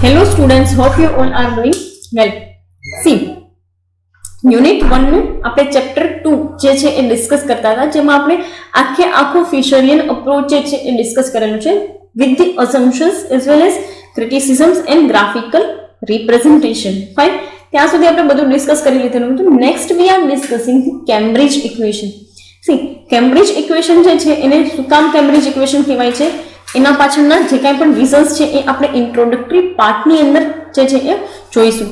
Hello students, hope you all are doing well. See, unit 1 નું આપણે chapter 2 જે છે એ ડિસ્કસ કરતા હતા, જેમાં આપણે આખો ફિશરિયન અપ્રોચ જે છે એ ડિસ્કસ કરેલું છે with the assumptions as well as criticisms and graphical representation. Fine, ત્યાં સુધી આપણે બધું ડિસ્કસ કરી લીધેલું હતું. Next we are discussing Cambridge equation. See, Cambridge equation જે છે એને શું કામ કેમ્બ્રિજ ઇક્વેશન કહેવાય છે, એના પાછળના જે કાંઈ પણ રીઝન્સ છે એ આપણે ઇન્ટ્રોડક્ટરી પાર્ટની અંદર જે છે એ જોઈશું.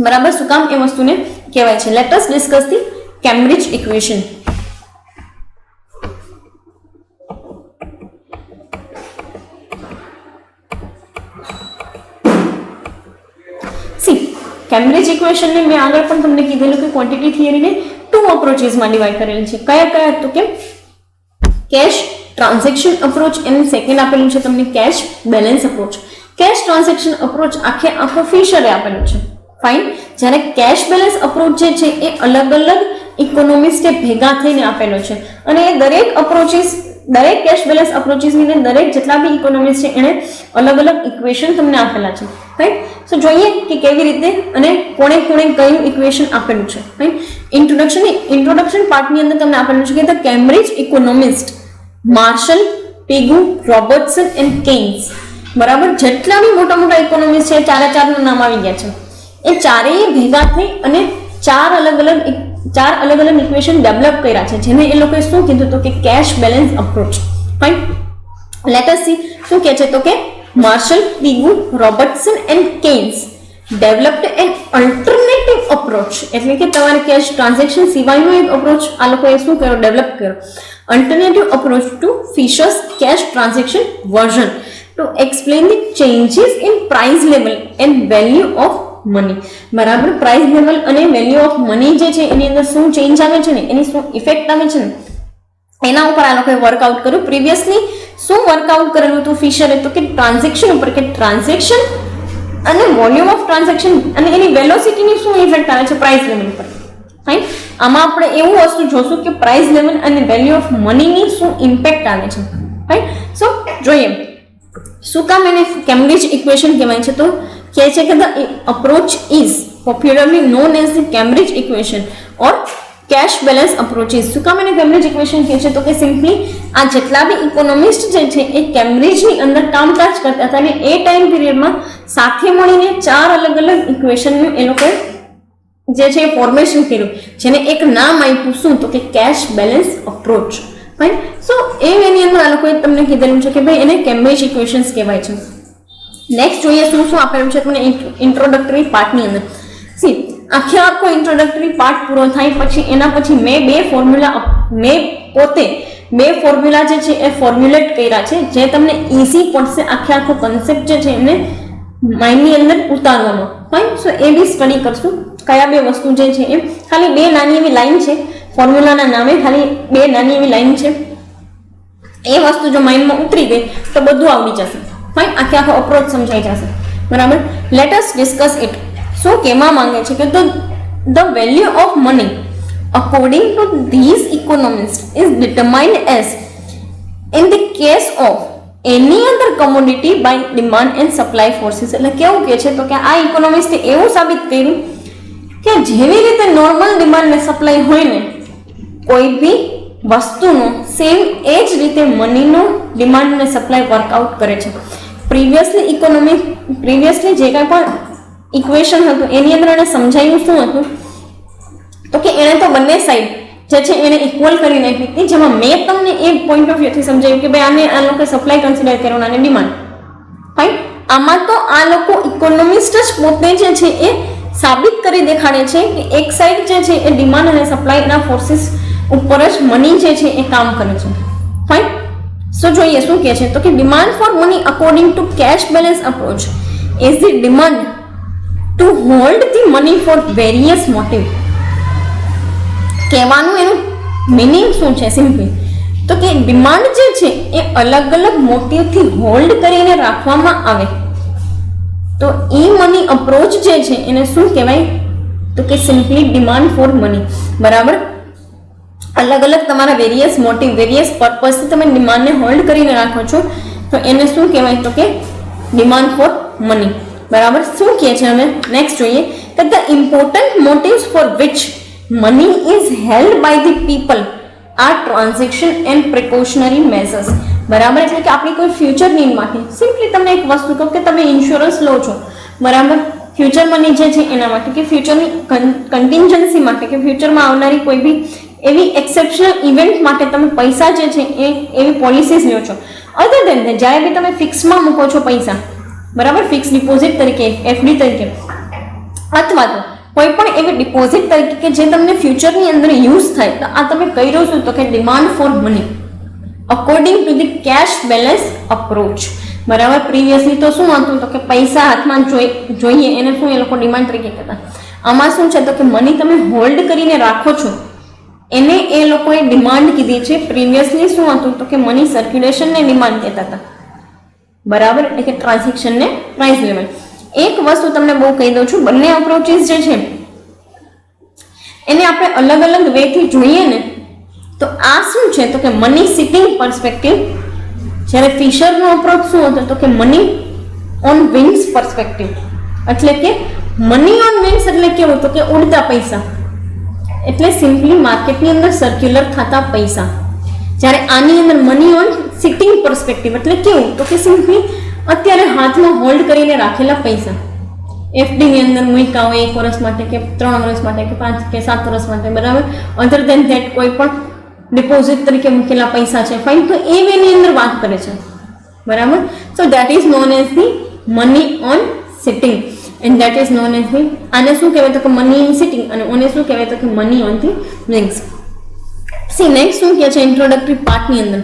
બરાબર, શું કામ એ વસ્તુને કહેવાય છે. Let us discuss the Cambridge equation. See, Cambridge ઇક્વેશનને મેં આગળ પણ તમને કીધેલું કે ક્વોન્ટિટી થિયરીને 2 અપ્રોચીસમાં ડિવાઈડ કરેલી છે. કયા તો કે cash transaction approach and second આપેલું છે તમને cash balance approach. Cash transaction approach આખો ફિશરે આપેલું છે. ફાઇન, જ્યારે કેશ બેલેન્સ અપ્રોચ જે છે એ અલગ ઇકોનોમિસ્ટે ભેગા થઈને આપેલો છે, અને એ દરેક કેશ બેલેન્સ અપ્રોચીસની દરેક જેટલા બી ઇકોનોમિસ્ટ છે એને અલગ ઇક્વેશન તમને આપેલા છે. રાઈટ, સો જોઈએ કે કેવી રીતે અને કોણે કયું ઇક્વેશન આપેલું છે. રાઈટ, ઇન્ટ્રોડક્શન પાર્ટની અંદર તમને આપેલું છે કે the Cambridge economist Marshall, Pigou, Robertson and Keynes. બરાબર, જેટલા બી મોટા ઇકોનોમિસ્ટ છે ચારનું નામ આવી ગયા છે. એ ચારેય ભેગા થઈ અને ચાર અલગ અલગ ઇક્વેશન ડેવલપ કર્યા છે, જેને એ લોકોએ શું કીધું તો કે cash balance approach. Fine, let us see શું કહે છે તો કે Marshall, Pigou, Robertson and Keynes developed an alternative approach. એટલે કે તમારે કેશ ટ્રાન્ઝેક્શન સિવાયનો એક અપ્રોચ આ લોકોએ શું કર્યો, ડેવલપ કર્યો. Alternative approach to Fisher's cash transaction version to explain the changes in price level and value of money. બરાબર, પ્રાઇસ લેવલ અને વેલ્યુ ઓફ મની જે છે એની અંદર શું ચેન્જ આવે છે ને, એની શું ઇફેક્ટ આવે છે ને, એના ઉપર આ લોકોએ વર્કઆઉટ કર્યું. પ્રીવિયસલી શું વર્કઆઉટ કરેલું હતું ફિશરે તો કે ટ્રાન્ઝેક્શન ઉપર, કે ટ્રાન્ઝેક્શન અને વોલ્યુમ ઓફ ટ્રાન્ઝેક્શન અને એની વેલોસિટીની શું ઇફેક્ટ આવે છે પ્રાઇસ લેવલ પર. ફાઇન, આમાં આપણે એવું વસ્તુ જોશું કે પ્રાઇસ લેવલ અને વેલ્યુ ઓફ મનીની શું ઇમ્પેક્ટ આવે છે. ફાઇન, સો જોઈએ શું કામ એને કેમ્બ્રિજ ઇક્વેશન કહેવાય છે. તો કહે છે કે the approach is popularly known as the Cambridge equation or cash balance approaches. શું કામ એને કેમ્બ્રિજ ઇક્વેશન કહે છે તો કે સિમ્પલી આ જેટલા બી ઇકોનોમિસ્ટ જે છે એ કેમ્બ્રિજની અંદર કામકાજ કરતા હતા અને એ ટાઈમ પીરિયડમાં સાથે મળીને ચાર અલગ ઇક્વેશનનું એ લોકોએ જે છે ફોર્મેશન કર્યું, જેને એક નામ આપ્યું શું તો કે કેશ બેલેન્સ અપ્રોચ. ફાઇન, સો એની અંદર આ લોકોએ તમને કીધેલું છે કે ભાઈ એને કેમ્બ્રિજ ઇક્વેશન્સ કહેવાય છે. નેક્સ્ટ જોઈએ શું આપેલું છે તમને ઇન્ટ્રોડક્ટરી પાર્ટની અંદર. સી, આખો ઇન્ટ્રોડક્ટરી પાર્ટ પૂરો થાય પછી એના પછી મેં પોતે બે ફોર્મ્યુલા જે છે એ ફોર્મ્યુલેટ કર્યા છે, જે તમને ઈઝી પડશે આખો કન્સેપ્ટ જે છે એને માઇન્ડની અંદર ઉતારવામાં. ફાઇન, સો એ બી સ્ટડી કરશું કયા બે વસ્તુ જે છે એ. ખાલી બે નાની એવી લાઈન છે ફોર્મ્યુલાના નામે, ખાલી બે નાની એવી લાઈન છે. એ વસ્તુ જો માઇન્ડમાં ઉતરી ગઈ તો બધું આવડી જશે. ફાઇન, આખો અપ્રોચ સમજાઈ જશે. બરાબર, લેટ અસ ડિસ્કસ ઇટ. શું કહેવા માંગે છે કે the value of money according to these economist is determined as in the case of any other commodity by demand and supply forces. એટલે કેવું કહે છે તો કે આ ઇકોનોમિસ્ટે એવું સાબિત કર્યું કે જેવી રીતે નોર્મલ ડિમાન્ડ ને સપ્લાય હોય ને કોઈ બી વસ્તુનો, સેમ એ જ રીતે મનીનો ડિમાન્ડ અને સપ્લાય વર્કઆઉટ કરે છે. પ્રીવિયસલી જે કાંઈ પણ ઇક્વેશન હતું એની અંદર એને સમજાયું શું હતું તો કે એણે તો બંને સાઈડ જે છે એને ઇક્વલ કરી નાખી હતી, જેમાં મેં તમને એ પોઈન્ટ ઓફ વ્યૂથી સમજાવ્યું કે ભાઈ આ લોકો સપ્લાય કન્સિડર કર્યો અને ડિમાન્ડ. ફાઇન, આમાં તો આ લોકો ઇકોનોમિસ્ટ જ પોતે જે છે એ સાબિત કરી દેખાડે છે કે એક સાઈડ જે છે એ ડિમાન્ડ અને સપ્લાયના ફોર્સિસ ઉપર જ મની જે છે એ કામ કરે છે. ફાઇન, સો જોઈએ શું કહે છે તો કે demand for money according to cash balance approach is the demand to hold the money for various motive. કહેવાનું એનું મિનિંગ શું છે સિમ્પલી તો કે ડિમાન્ડ જે છે એ અલગ મોટિવથી હોલ્ડ કરીને રાખવામાં આવે તો ઈ મની અપ્રોચ જે છે એને શું કહેવાય તો કે સિમ્પલી ડિમાન્ડ ફોર મની. બરાબર, અલગ તમારા વેરિયસ મોટિવ, વેરિયસ પર્પઝથી તમે ડિમાન્ડને હોલ્ડ કરીને રાખો છો તો એને શું કહેવાય તો કે ડિમાન્ડ ફોર મની. બરાબર. શું કહે છે હવે નેક્સ્ટ જોઈએ કે the important motives for which money is held by the people are transaction and precautionary measures. બરાબર. એટલે કે આપણી કોઈ ફ્યુચર નીડ માટે સિમ્પલી તમને એક વસ્તુ કહું કે તમે ઇન્સ્યોરન્સ લો છો, બરાબર, ફ્યુચર મની જે છે એના માટે, કે ફ્યુચરની કન્ટિન્જન્સી માટે, કે ફ્યુચરમાં આવનારી કોઈ બી એવી એક્સેપ્શનલ ઇવેન્ટ માટે તમે પૈસા જે છે એ એવી પોલિસીઝ લો છો. અધર દેન ધેટ જ્યારે બી તમે ફિક્સમાં મૂકો છો પૈસા, બરાબર, ફિક્સ ડિપોઝિટ તરીકે, એફડી તરીકે, અથવા તો કોઈ પણ એવી ડિપોઝિટ તરીકે કે જે તમને ફ્યુચરની અંદર યુઝ થાય, તો આ તમે કહી રહ્યો છો તો કે demand for money according to the cash balance approach. બરાબર. પ્રીવિયસલી તો શું હતું તો કે પૈસા હાથમાં જોઈએ એને શું એ લોકો ડિમાન્ડ તરીકે કહેતા. આમાં શું છે તો કે મની તમે હોલ્ડ કરીને રાખો છો એને એ લોકોએ ડિમાન્ડ કીધી છે. પ્રીવિયસલી શું હતું તો કે મની સર્ક્યુલેશનને ડિમાન્ડ કહેતા હતા. બરાબર. એટલે કે ટ્રાન્ઝેક્શનને પ્રાઇસ લેવલ. એક વસ્તુ તમને બહુ કહી દઉં છું, બંને અપ્રોચીસ જે છે એને આપણે અલગ અલગ વેથી જોઈએ ને તો આ શું છે તો કે મની સિટિંગ પર્સપેક્ટિવ, જ્યારે ફિશરનો અપ્રોચ શું હતો તો કે મની ઓન વિંગ્સ પર્સપેક્ટિવ. એટલે કે મની ઓન વિંગ્સ એટલે કેવું તો કે ઉડતા પૈસા, એટલે સિમ્પલી માર્કેટની અંદર સર્ક્યુલર થતા પૈસા. જ્યારે આની અંદર મની ઓન સિટિંગ પર્સપેક્ટિવ એટલે કેવું તો કે સિમ્પલી અત્યારે હાથમાં હોલ્ડ કરીને રાખેલા પૈસા, એફડીની અંદર મૂક્યા હોય 1 વર્ષ માટે કે 3 વર્ષ માટે કે 5 કે 7 વર્ષ માટે, બરાબર. અધર દેન ધેટ કોઈ પણ ડિપોઝિટ તરીકે મૂકેલા પૈસા છે, ફાઇન. તો એ વેની અંદર વાત કરે છે, બરાબર. સો that is known as the money on sitting and that is known as the, આને શું કહેવાય તો કે મની ઇન સિટિંગ, અને ઓને શું કહેવાય તો કે money on the wings. C next શું કહે છે ઇન્ટ્રોડક્ટરી પાર્ટની અંદર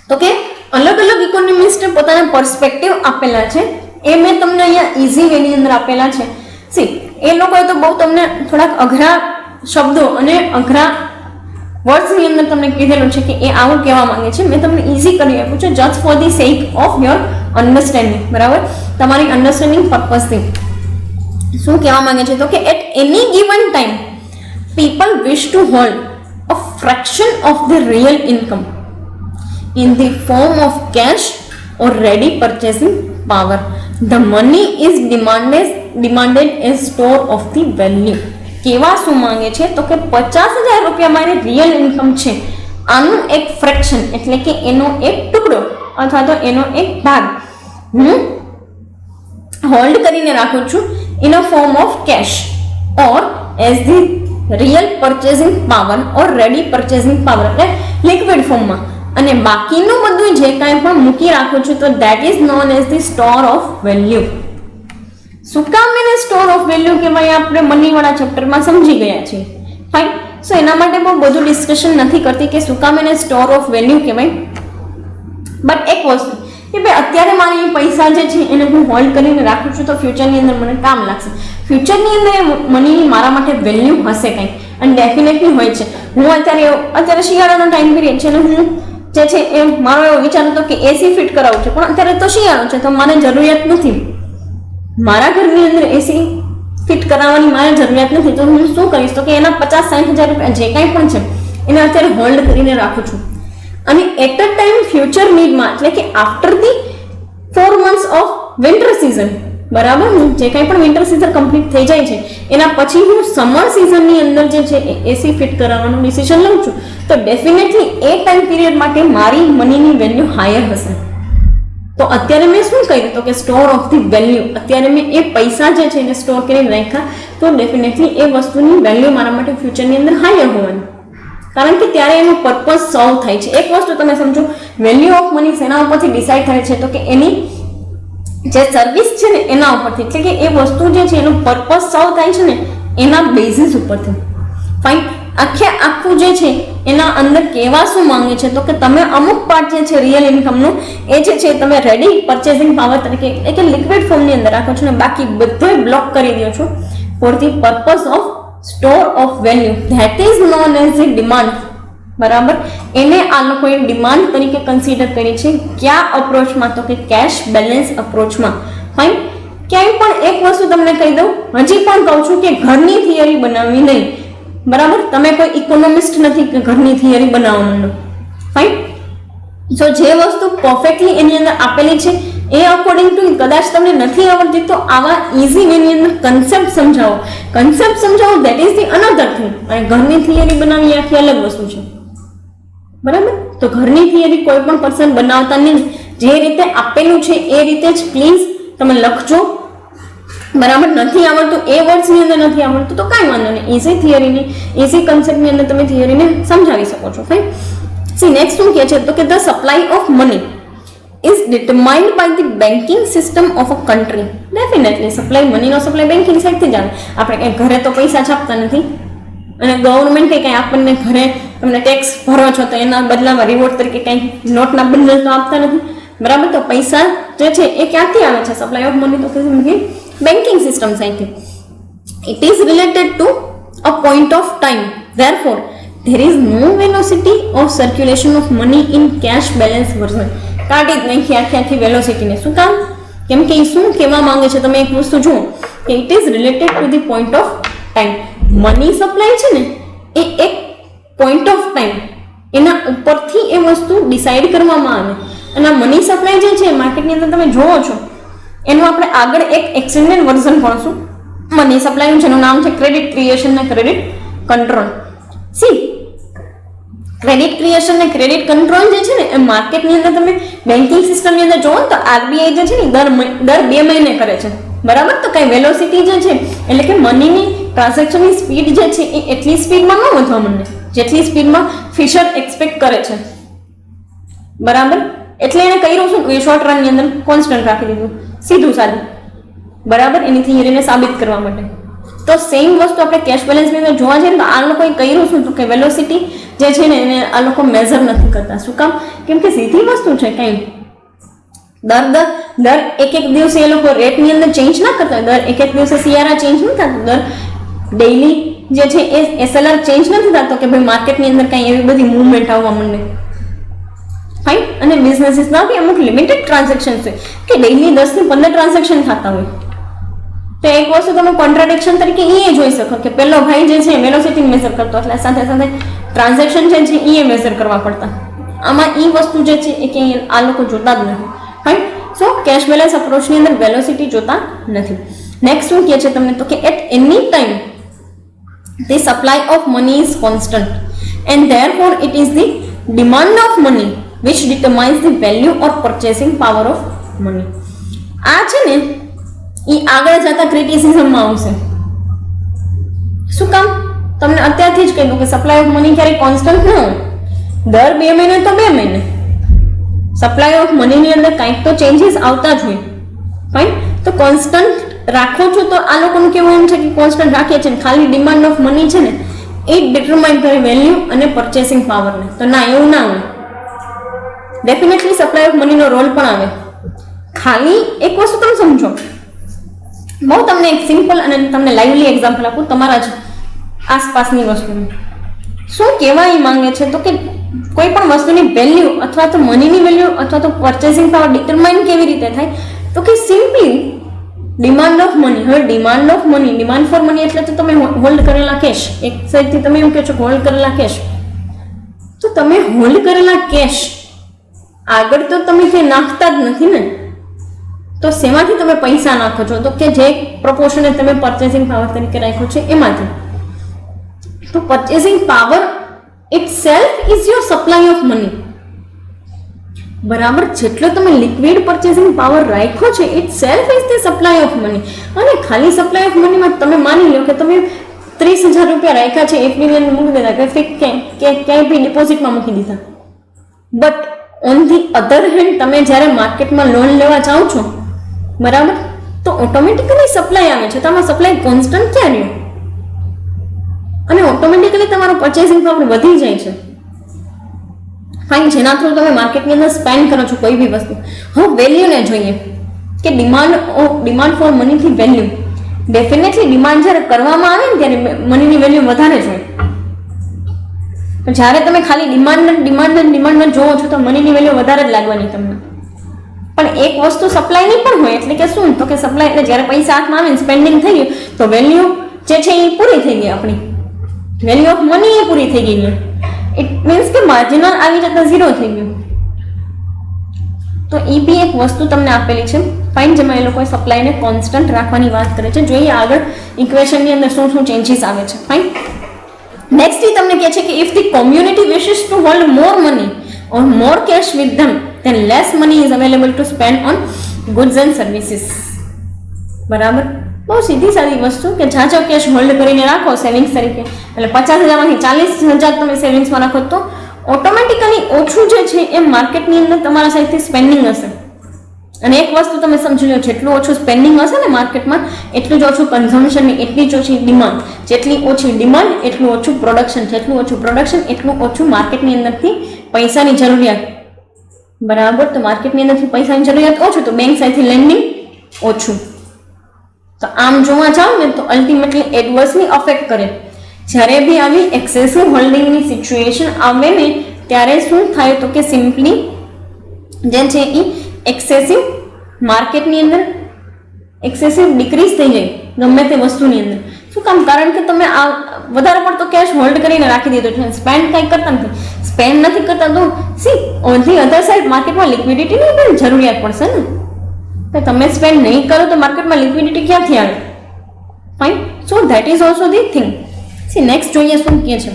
તો કે અલગ અલગ ઇકોનોમિસ્ટે પોતાના પર્સપેક્ટિવ આપેલા છે. એ મેં તમને અહીંયા ઇઝી વેની અંદર આપેલા છે. સી એ લોકોએ તો બહુ તમને થોડાક અઘરા શબ્દો અને અઘરા વર્ડ્સની અંદર તમને કીધેલું છે કે એ આવું કહેવા માંગે છે. મેં તમને ઇઝી કરી આપ્યું છે just for the sec of your understanding, બરાબર, તમારી અન્ડરસ્ટેન્ડિંગ પર્પઝથી. શું કહેવા માંગે છે તો કે at any given time people wish to hold a fraction of the real income in the form of cash or ready purchasing power. The money is demanded as store of the value. કેવા શું માંગે છે તો કે 50,000 રૂપિયા મારી real income છે, આનું એક ફ્રેક્શન એટલે કે એનો એક ટુકડો અથવા તો એનો એક ભાગ હું હોલ્ડ કરીને રાખું છું in a form of cash or as the real purchasing power or ready purchasing power, એટલે લિક્વિડ ફોર્મમાં, અને બાકીનું બધું જે કાંઈ પણ મૂકી રાખું છું તો that is known as the store of value. શું કામ એને સ્ટોર ઓફ વેલ્યુ કહેવાય આપણે મનીવાળા ચેપ્ટરમાં સમજી ગયા છીએ, ફાઇન. સો એના માટે બહુ બધું ડિસ્કશન નથી કરતી કે શું કામ એને સ્ટોર ઓફ વેલ્યુ કહેવાય. બટ એક વસ્તુ કે ભાઈ અત્યારે મારી પૈસા જે છે એને હું હોલ્ડ કરીને રાખું છું તો ફ્યુચરની અંદર મને કામ લાગશે. ફ્યુચરની અંદર એ મનીની મારા માટે વેલ્યુ હશે કંઈ, અને ડેફિનેટલી હોય છે. હું અત્યારે શિયાળાનો ટાઈમ પીરિયડ છે અને હું જે છે એ મારો એવો વિચાર હતો કે એસી ફિટ કરાવું છે, પણ અત્યારે તો શિયાળો છે તો મને જરૂરિયાત નથી, મારા ઘરની અંદર એસી ફિટ કરાવવાની મારે જરૂરિયાત નથી. તો હું શું કરીશ તો કે એના 50-60 હજાર રૂપિયા જે કાંઈ પણ છે એને અત્યારે હોલ્ડ કરીને રાખું છું, અને એટ અ ટાઈમ ફ્યુચર નીડમાં એટલે કે after the 4 months of winter season, બરાબર, જે કાંઈ પણ વિન્ટર સિઝન કમ્પ્લીટ થઈ જાય છે એના પછી હું સમર સિઝનની અંદર જે છે એસી ફિટ કરાવવાનું ડિસિઝન લઉં છું, તો ડેફિનેટલી એ ટાઈમ પીરિયડ માટે મારી મનીની વેલ્યુ હાયર હશે. તો અત્યારે મેં શું કર્યું તો કે સ્ટોર ઓફ ધી વેલ્યુ, અત્યારે મેં એ પૈસા જે છે એને સ્ટોર કરીને રાખ્યા, તો ડેફિનેટલી એ વસ્તુની વેલ્યુ મારા માટે ફ્યુચરની અંદર હાયર હોવાની, કારણ કે ત્યારે એનો પર્પઝ સોલ્વ થાય છે. એક વસ્તુ તમે સમજો, વેલ્યુ ઓફ મની એના ઉપરથી ડિસાઇડ થાય છે તો કે એની જે સર્વિસ છે ને એના ઉપરથી, એટલે કે એ વસ્તુ જે છે એનો પર્પઝ સોલ્વ થાય છે ને એના બેઝિસ ઉપરથી, ફાઇન. આખું જે છે એના અંદર કેવા શું માંગે છે તો કે તમે અમુક પાર્ટ જે છે રિયલ ઇન્કમનું એ જે છે તમે રેડી પરચેસિંગ પાવર તરીકે એટલે કે લિક્વિડ ફોર્મની અંદર રાખો છો ને બાકી બધું બ્લોક કરી દો છો for the purpose of store of value, that is known as the demand, બરાબર. એને આ લોકોએ ડિમાન્ડ તરીકે કન્સિડર કરી છે. કયા અપ્રોચમાં તો કે કેશ બેલેન્સ અપ્રોચમાં, ફાઇન. ક્યાંય પણ એક વસ્તુ તમને કહી દઉં, હજી પણ કહું છું કે ઘરની થિયરી બનાવવી નહીં, બરાબર. તમે કોઈ ઇકોનોમિસ્ટ નથી કે ઘરની થિયરી બનાવવા માંડો, ફાઇન. સો જે વસ્તુ પરફેક્ટલી એની અંદર આપેલી છે એ અકોર્ડિંગ ટુ કદાચ તમને નથી આવડતી તો આવા ઇઝી વેની અંદર કન્સેપ્ટ સમજાવો. That is the another thing. અને ઘરની થિયરી બનાવવી આખી અલગ વસ્તુ છે, બરાબર? તો ઘરની થિયરી કોઈ પણ પર્સન બનાવતા નહીં, જે રીતે આપેલું છે એ રીતે જ પ્લીઝ તમે લખજો, બરાબર? નથી આવડતું એ વર્ડ્સની અંદર નથી આવડતું તો કાંઈ વાંધો નહીં, ઇઝી થિયરીની ઇઝી કન્સેપ્ટની અંદર તમે થિયરીને સમજાવી શકો છો. ફાઇન. સી નેક્સ્ટ શું કહે છે તો કે the supply of money is determined by the banking system of a country. Definitely supply મનીનો સપ્લાય બેન્કિંગ સાઇડથી જ આવે. આપણે કંઈ ઘરે તો પૈસા છાપતા નથી અને ગવર્મેન્ટે કંઈ આપણને ઘરે તમને ટેક્સ ભરો છો તો એના બદલામાં રિવોર્ડ તરીકે કંઈ નોટના બંડલ તો આપતા નથી, બરાબર? તો પૈસા જે છે એ ક્યાંથી આવે છે? સપ્લાય ઓફ મની તો કે બેન્કિંગ સિસ્ટમ સાઇડથી. It is related to a point of time. Therefore there is no velocity of circulation of money in cash balance version. કાઢી જ નાખી આખી વેલોસિટીને. શું કામ? કેમ કે એ શું કહેવા માંગે છે? તમે એક વસ્તુ જુઓ કે it is related to the point of time. Money supply છે ને એ એક પોઈન્ટ ઓફ ટાઈમ એના ઉપરથી એ વસ્તુ ડિસાઇડ કરવામાં આવે. અને આ મની સપ્લાય જે છે માર્કેટની અંદર તમે જોવો છો એનું આપણે આગળ એક એક્સટેન્ડેડ વર્ઝન ભણશું મની સપ્લાયનું, જેનું નામ છે ક્રેડિટ ક્રિએશન અને credit control. C credit creation અને ક્રેડિટ કંટ્રોલ જે છે ને એ માર્કેટની અંદર તમે બેન્કિંગ સિસ્ટમની અંદર જોવો તો આરબીઆઈ જે છે ને દર 2 મહિને કરે છે, બરાબર? તો કઈ વેલોસિટી જે છે એટલે કે મનીની ટ્રાન્ઝેક્શનની સ્પીડ જે છે એ એટલી સ્પીડમાં ન વધવા માંડે જેટલી સ્પીડમાં ફિશર એક્સપેક્ટ કરે છે, બરાબર? એટલે એને કર્યું શું એ શોર્ટ રનની અંદર કોન્સ્ટન્ટ રાખી દીધું, સીધું સાધું, બરાબર? એની થિયરીને સાબિત કરવા માટે. તો સેમ વસ્તુ આપણે કેશ બેલેન્સની અંદર જોવા જઈએ તો આ લોકોએ કર્યું શું તો કે વેલોસિટી જે છે ને એને આ લોકો મેઝર નથી કરતા. શું કામ? કેમ કે સીધી વસ્તુ છે, કંઈ દર એક દિવસે એ લોકો રેટની અંદર ચેન્જ ના કરતા હોય, દર એક દિવસે સીઆરઆર ચેન્જ નથી થતું, દર ડેઇલી જે છે એ એસએલઆર ચેન્જ નથી થતો કે ભાઈ માર્કેટની અંદર કંઈ એવી બધી મૂવમેન્ટ આવવા માંડે. ફાઇન. અને બિઝનેસીસના બી અમુક લિમિટેડ ટ્રાન્ઝેક્શન છે કે ડેઇલી 10 થી 15 ટ્રાન્ઝેક્શન થતા હોય. તો એક વસ્તુ તમે કોન્ટ્રાડિક્શન તરીકે એ જોઈ શકો કે પેલો ભાઈ જે છે વેલોસિટી મેઝર કરતો એટલે સાથે સાથે ટ્રાન્ઝેક્શન છે એ મેઝર કરવા પડતા. આમાં એ વસ્તુ જે છે એ કે આ લોકો જોતા જ નથી. ફાઇન. સો કેશ બેલેન્સ અપ્રોચની અંદર વેલોસિટી જોતા નથી. નેક્સ્ટ શું કહે છે તમને તો કે at any time the supply of money is constant and therefore it is the demand of money which determines the value or purchasing power of money. આ છે ને એ આગળ જતા ક્રિટિસિઝમમાં આવશે. શું કામ? તમને અત્યારથી જ કહી દઉં કે સપ્લાય ઓફ મની ક્યારેય કોન્સ્ટન્ટ ન હોય, દર 2 મહિને તો 2 મહિને સપ્લાય ઓફ મનીની અંદર કંઈક તો ચેન્જીસ આવતા જ હોય. ફાઇન. તો કોન્સ્ટન્ટ રાખો છો તો આ લોકોનું કેવું એમ છે કે કોન્સ્ટન્ટ રાખીએ છીએ, ખાલી ડિમાન્ડ ઓફ મની છે ને એ ડિટરમાઇન કરે વેલ્યુ અને પરચેસિંગ પાવરને. તો ના, એવું ના હોય. ડેફિનેટલી સપ્લાય ઓફ મનીનો રોલ પણ આવે. ખાલી એક વસ્તુ તમે સમજો, બહુ તમને એક સિમ્પલ અને તમને લાઇવલી એક્ઝામ્પલ આપું તમારા જ આસપાસની વસ્તુનું. શું કહેવા એ માંગે છે તો કે કોઈ પણ વસ્તુની વેલ્યુ અથવા તો મનીની વેલ્યુ અથવા તો પરચેસિંગ પાવર ડિટરમાઇન કેવી રીતે થાય તો કે સિમ્પલી ડિમાન્ડ ઓફ મની. હવે demand of money, demand for money એટલે તો તમે હોલ્ડ કરેલા કેશ, એક સાઈડથી તમે એવું કહો છો હોલ્ડ કરેલા કેશ, તો તમે હોલ્ડ કરેલા કેશ આગળ તો તમે ક્યાંય નાખતા જ નથી ને, તો શેમાંથી તમે પૈસા નાખો છો? તો કે જે પ્રપોર્શને તમે પરચેસિંગ પાવર તરીકે રાખ્યો છે એમાંથી. તો purchasing power it self is your supply of money, બરાબર? જેટલો તમે લિક્વિડ પરચેસિંગ પાવર રાખ્યો છે it self is the supply of money. અને ખાલી સપ્લાય ઓફ મનીમાં તમે માની લો કે તમે 30,000 રૂપિયા રાખ્યા છે, એફડીની અંદર મૂકી દીધા કે ક્યાંય બી ડિપોઝિટમાં મૂકી દીધા, but on the other hand તમે જ્યારે માર્કેટમાં લોન લેવા જાઓ છો, બરાબર, તો ઓટોમેટિકલી સપ્લાય આવે છે. તો આમાં સપ્લાય કોન્સ્ટન્ટ ક્યાં રહ્યો અને ઓટોમેટિકલી તમારો પરચેસિંગ પાવર વધી જાય છે. ફાઇન. જેના થ્રુ તમે માર્કેટની અંદર સ્પેન્ડ કરો છો કોઈ બી વસ્તુ. હવે વેલ્યુને જોઈએ કે ડિમાન્ડ ફોર મનીથી વેલ્યુ. ડેફિનેટલી ડિમાન્ડ જ્યારે કરવામાં આવે ને ત્યારે મનીની વેલ્યુ વધારે જ હોય. જ્યારે તમે ખાલી ડિમાન્ડ જોવો છો તો મનીની વેલ્યુ વધારે જ લાગવાની તમને. પણ એક વસ્તુ સપ્લાયની પણ હોય, એટલે કે શું તો કે સપ્લાય એટલે જ્યારે પૈસા હાથમાં આવે સ્પેન્ડિંગ થઈ ગયું તો વેલ્યુ જે છે એ પૂરી થઈ ગઈ, આપણી વેલ્યુ ઓફ મની એ પૂરી થઈ ગઈ. ઇટ મીન્સ કે માર્જિનલ આવી જતા 0 થઈ ગયું. તો એ બી એક વસ્તુ તમને આપેલી છે ફાઇન, જેમાં એ લોકોએ સપ્લાયને કોન્સ્ટન્ટ રાખવાની વાત કરે છે. જોઈએ આગળ ઇક્વેશનની અંદર શું શું ચેન્જીસ આવે છે. ફાઇન. નેક્સ્ટ એ તમને કહે છે કે if the community wishes to hold more money or more cash with them then less money is available to spend on goods and services. બરાબર, બહુ સીધી સાદી વસ્તુ કે જાજો કેશ હોલ્ડ કરીને રાખો સેવિંગ્સ તરીકે, એટલે 50,000માંથી 40,000 તમે સેવિંગ્સમાં રાખો તો ઓટોમેટિકલી ઓછું જે છે એ માર્કેટની અંદર તમારા સાઈડથી સ્પેન્ડિંગ હશે. અને એક વસ્તુ તમે સમજી લો, જેટલું ઓછું સ્પેન્ડિંગ હશે ને માર્કેટમાં એટલું જ ઓછું કન્ઝમ્પશન, એટલી જ ઓછી ડિમાન્ડ. જેટલી ઓછી ડિમાન્ડ એટલું ઓછું પ્રોડક્શન, જેટલું ઓછું પ્રોડક્શન એટલું ઓછું માર્કેટની અંદરથી પૈસાની જરૂરિયાત. બરાબર, તો માર્કેટની અંદરથી પૈસાની જરૂરિયાત ઓછું તો બેંક સાઈડથી લેન્ડિંગ ઓછું. તો આમ જોવા જાવ ને તો અલ્ટિમેટલી એડવર્સલી અફેક્ટ કરે. જ્યારે બી આવી એક્સેસિવ હોલ્ડિંગની સિચ્યુએશન આવે ને ત્યારે શું થાય તો કે સિમ્પલી જે છે એ એક્સેસિવ માર્કેટની અંદર એક્સેસિવ ડિક્રીઝ થઈ જાય ગમે તે વસ્તુની અંદર. શું કામ? કારણ કે તમે આ વધારે પડતો કેશ હોલ્ડ કરીને રાખી દીધો છે, સ્પેન્ડ કંઈ કરતા નથી. સ્પેન્ડ નથી કરતા તો C on the other side માર્કેટમાં લિક્વિડિટીની પણ જરૂરિયાત પડશે ને. તો તમે સ્પેન્ડ નહીં કરો તો માર્કેટમાં લિક્વિડિટી ક્યાંથી આવે? Fine. So that is also the thing. See next જોઈએ શું કહે છે.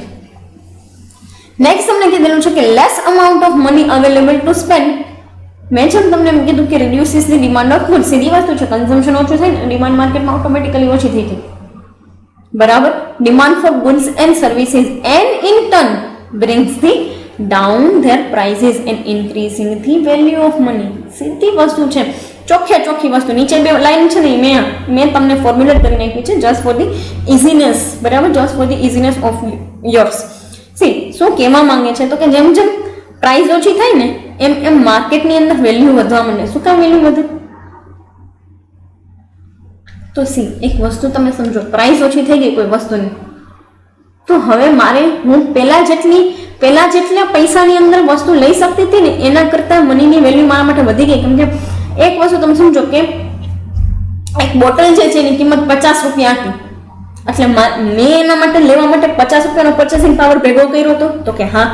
નેક્સ્ટ તમને કીધેલું છે કે less amount of money available to spend. મેં જેમ તમને એમ કીધું કે reduces the demand of good. સીધી વસ્તુ છે, કન્ઝમ્પશન ઓછું થાય ને ડિમાન્ડ માર્કેટમાં ઓટોમેટિકલી ઓછી થઈ જાય. બરાબર, demand for goods and services and in turn brings the down their prices and increasing the value of money. સીધી વસ્તુ છે, ચોખ્ખી વસ્તુ. નીચે બે લાઈન છે ને મેં તમને ફોર્મ્યુલેટ કરી નાખી છે જસ્ટ ફોર ધી ઇઝીનેસ. બરાબર, just for the easiness of yours. C શું કહેવા માંગે છે તો કે જેમ જેમ પ્રાઇસ ઓછી થાય ને એમ એમ માર્કેટની અંદર વેલ્યુ વધવા માંડે. શું કામ વેલ્યુ વધે? તો સી એક વસ્તુ તમે સમજો, પ્રાઇસ ઓછી થઈ ગઈ કોઈ વસ્તુની તો હવે મારે હું પહેલા જેટલા પૈસાની અંદર વસ્તુ લઈ શકતી હતી ને એના કરતાં મનીની વેલ્યુ મારા માટે વધી ગઈ. કેમ કે એક વસ્તુ તમે સમજો કે એક બોટલ જે છે એની કિંમત 50 રૂપિયા હતી, એટલે મેં એના માટે લેવા માટે 50 રૂપિયાનો પર્ચેસિંગ પાવર ભેગો કર્યો હતો. તો કે હા,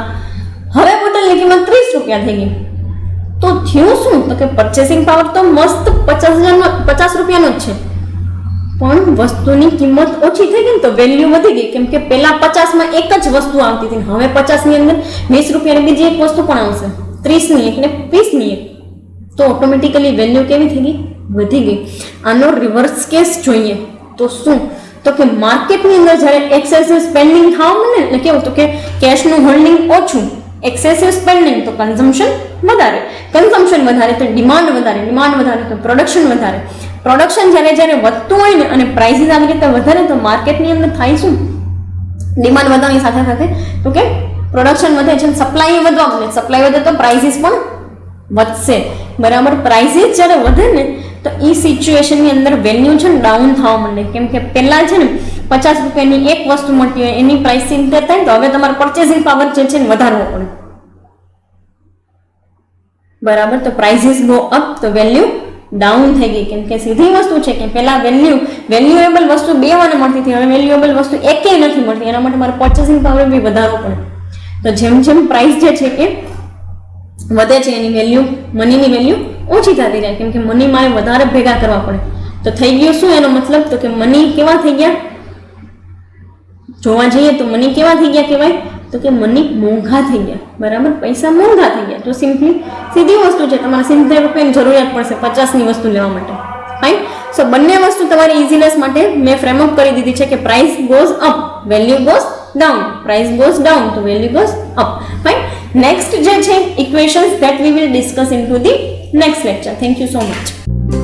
હવે બોટલની કિંમત 30 રૂપિયા થઈ ગઈ. તો થયું શું તો કે પર્ચેસિંગ પાવર તો મસ્ત 50 રૂપિયાનો જ છે, પણ વસ્તુની કિંમત ઓછી થઈ ગઈ તો વેલ્યુ વધી ગઈ. કેમ કે પેલા 50માં એક જ વસ્તુ આવતી હતી, હવે 50ની અંદર 20 રૂપિયાની બીજી એક વસ્તુ પણ આવશે, 30ની એક ને 20ની એક. તો ઓટોમેટિકલી વેલ્યુ કેવી થઈ ગઈ? વધી ગઈ. આનો રિવર્સ કેસ જોઈએ તો શું તો કે માર્કેટની અંદર જ્યારે એક્સેસિવ સ્પેન્ડિંગ થવા માંડે એટલે કેવું તો કે કેશનું હોલ્ડિંગ ઓછું, એક્સેસિવ સ્પેન્ડિંગ તો કન્ઝમ્પશન વધારે, કન્ઝમ્પશન વધારે તો ડિમાન્ડ વધારે તો પ્રોડક્શન વધારે. પ્રોડક્શન જ્યારે વધતું હોય ને અને પ્રાઇસીસ આવી રીતે વધારે તો માર્કેટની અંદર થાય શું? ડિમાન્ડ વધવાની સાથે સાથે તો કે પ્રોડક્શન વધે છે, સપ્લાય વધવા માંડે. સપ્લાય વધે તો પ્રાઇસીસ પણ વધશે. બરાબર, પ્રાઇસીસ જ્યારે વધે ને તો એ સિચ્યુએશનની અંદર વેલ્યુ છે ને ડાઉન થવા માંડે. કેમ કે પહેલા છે ને 50 રૂપિયાની એક વસ્તુ મળતી હોય એની પ્રાઇસ 70 થાય તો હવે તમારે પરચેસિંગ પાવર જે છે ને વધારવો પડે. બરાબર, તો પ્રાઇસીસ ગો અપ તો વેલ્યુ ડાઉન થઈ ગઈ. કેમ કે સીધી વસ્તુ છે કે પહેલા વેલ્યુએબલ વસ્તુ 2 વાને મળતી હતી, હવે વેલ્યુએબલ વસ્તુ એકેય નથી મળતી. એના માટે મારે પરચેસિંગ પાવર બી વધારવો પડે. તો જેમ જેમ પ્રાઇસ જે છે એ વધે છે એની વેલ્યુ, મનીની વેલ્યુ ઓછી થતી જાય. કેમ કે મની મારે વધારે ભેગા કરવા પડે. તો થઈ ગયું શું એનો મતલબ તો કે મની કેવા થઈ ગયા? જોવા જઈએ તો મની કેવા થઈ ગયા કહેવાય તો કે મની મોંઘા થઈ ગયા. બરાબર, પૈસા મોંઘા થઈ ગયા. તો સિમ્પલી સીધી વસ્તુ છે, તમારે 70 રૂપિયાની જરૂરિયાત પડશે 50ની વસ્તુ લેવા માટે. ફાઇન. સો બંને વસ્તુ તમારી ઇઝીનેસ માટે મેં ફ્રેમઅપ કરી દીધી છે કે price goes up, value goes down. Price goes down તો value goes up. Fine. Next જે છે equations that we will discuss in to the next lecture. Thank you so much.